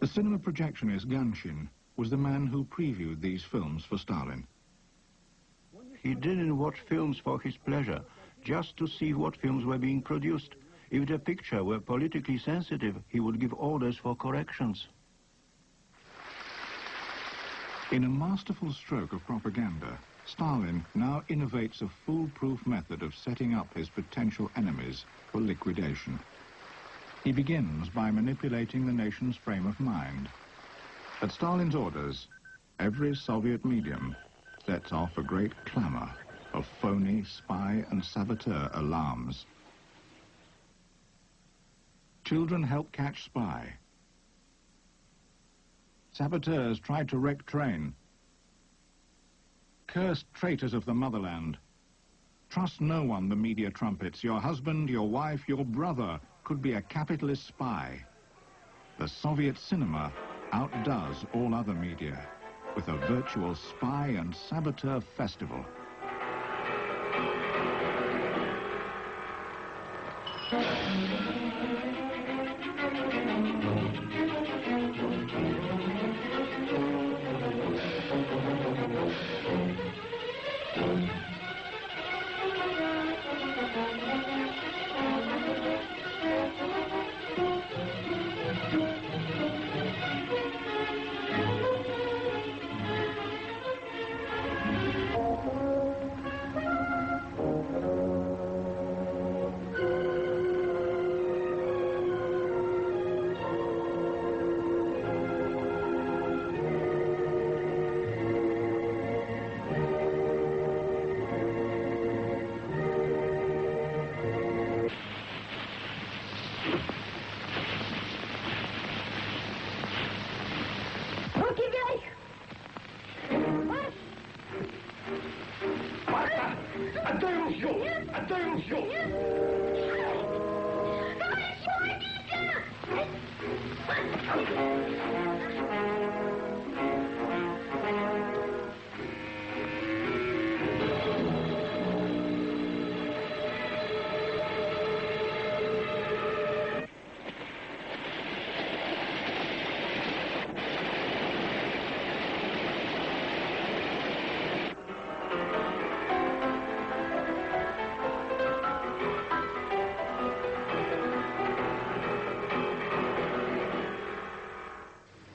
The cinema projectionist Ganshin was the man who previewed these films for Stalin. He didn't watch films for his pleasure, just to see what films were being produced. If the picture were politically sensitive, he would give orders for corrections. In a masterful stroke of propaganda, Stalin now innovates a foolproof method of setting up his potential enemies for liquidation. He begins by manipulating the nation's frame of mind. At Stalin's orders, every Soviet medium sets off a great clamor of phony spy and saboteur alarms. Children help catch spy. Saboteurs tried to wreck train. Cursed traitors of the motherland. Trust no one, the media trumpets. Your husband, your wife, your brother could be a capitalist spy. The Soviet cinema outdoes all other media with a virtual spy and saboteur festival.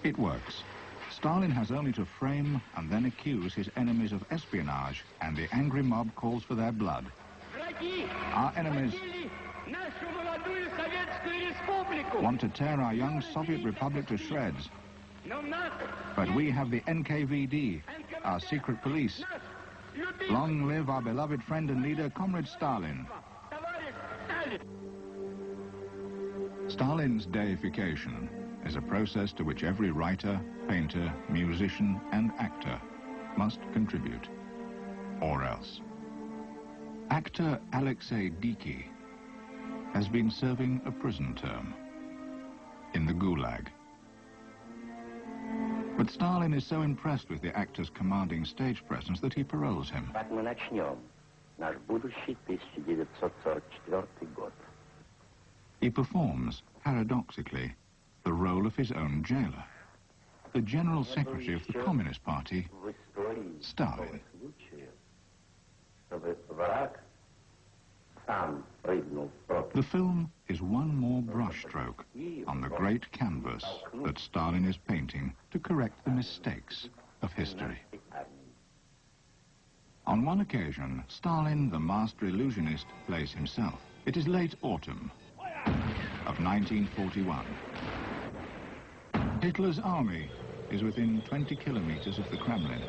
It works. Stalin has only to frame and then accuse his enemies of espionage, and the angry mob calls for their blood. Our enemies want to tear our young Soviet Republic to shreds. But we have the NKVD, our secret police. Long live our beloved friend and leader, Comrade Stalin. Stalin's deification is a process to which every writer, painter, musician, and actor must contribute, or else. Actor Alexei Diki has been serving a prison term in the Gulag. But Stalin is so impressed with the actor's commanding stage presence that he paroles him. He performs, paradoxically, the role of his own jailer, the General Secretary of the Communist Party, Stalin. The film is one more brushstroke on the great canvas that Stalin is painting to correct the mistakes of history. On one occasion, Stalin, the master illusionist, plays himself. It is late autumn of 1941. Hitler's army is within 20 kilometers of the Kremlin.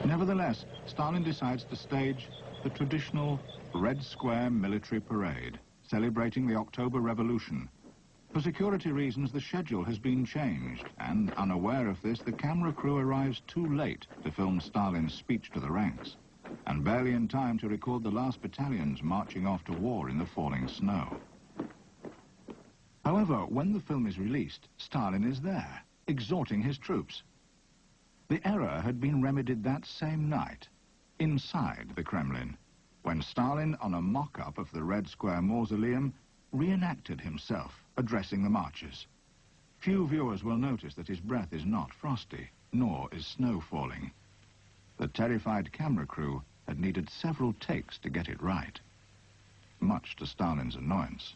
Nevertheless, Stalin decides to stage the traditional Red Square military parade, celebrating the October Revolution. For security reasons, the schedule has been changed, and unaware of this, the camera crew arrives too late to film Stalin's speech to the ranks, and barely in time to record the last battalions marching off to war in the falling snow. However, when the film is released, Stalin is there, exhorting his troops. The error had been remedied that same night, inside the Kremlin, when Stalin, on a mock-up of the Red Square mausoleum, reenacted himself addressing the marchers. Few viewers will notice that his breath is not frosty, nor is snow falling. The terrified camera crew had needed several takes to get it right, much to Stalin's annoyance.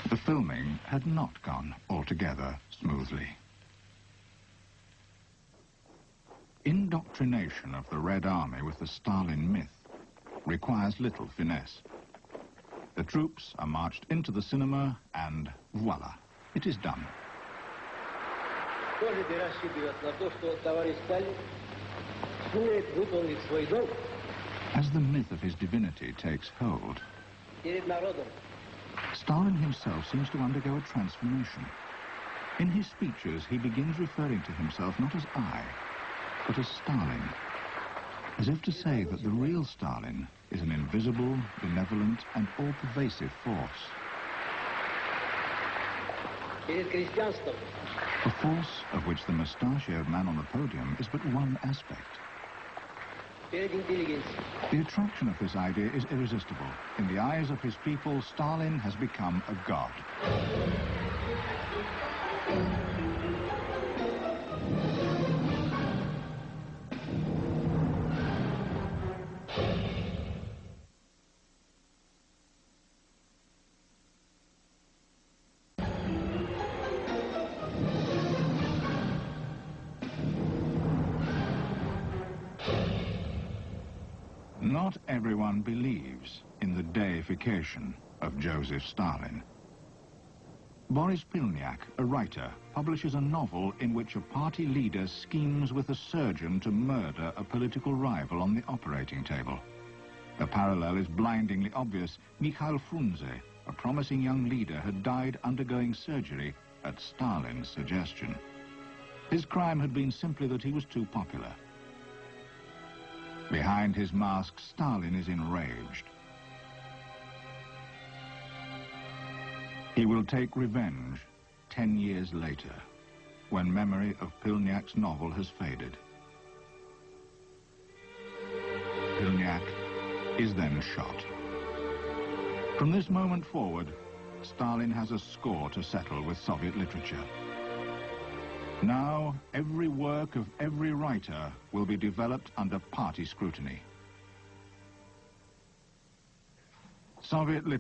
The filming had not gone altogether smoothly. Indoctrination of the Red Army with the Stalin myth requires little finesse. The troops are marched into the cinema and voila, it is done. As the myth of his divinity takes hold, Stalin himself seems to undergo a transformation. In his speeches, he begins referring to himself not as I, but as Stalin, as if to say that the real Stalin is an invisible, benevolent, and all-pervasive force. A force of which the mustachioed man on the podium is but one aspect. The attraction of this idea is irresistible. In the eyes of his people, Stalin has become a god. Not everyone believes in the deification of Joseph Stalin. Boris Pilniak, a writer, publishes a novel in which a party leader schemes with a surgeon to murder a political rival on the operating table. The parallel is blindingly obvious. Mikhail Frunze, a promising young leader, had died undergoing surgery at Stalin's suggestion. His crime had been simply that he was too popular. Behind his mask, Stalin is enraged. He will take revenge 10 years later, when memory of Pilniak's novel has faded. Pilniak is then shot. From this moment forward, Stalin has a score to settle with Soviet literature. Now, every work of every writer will be developed under party scrutiny. Soviet literature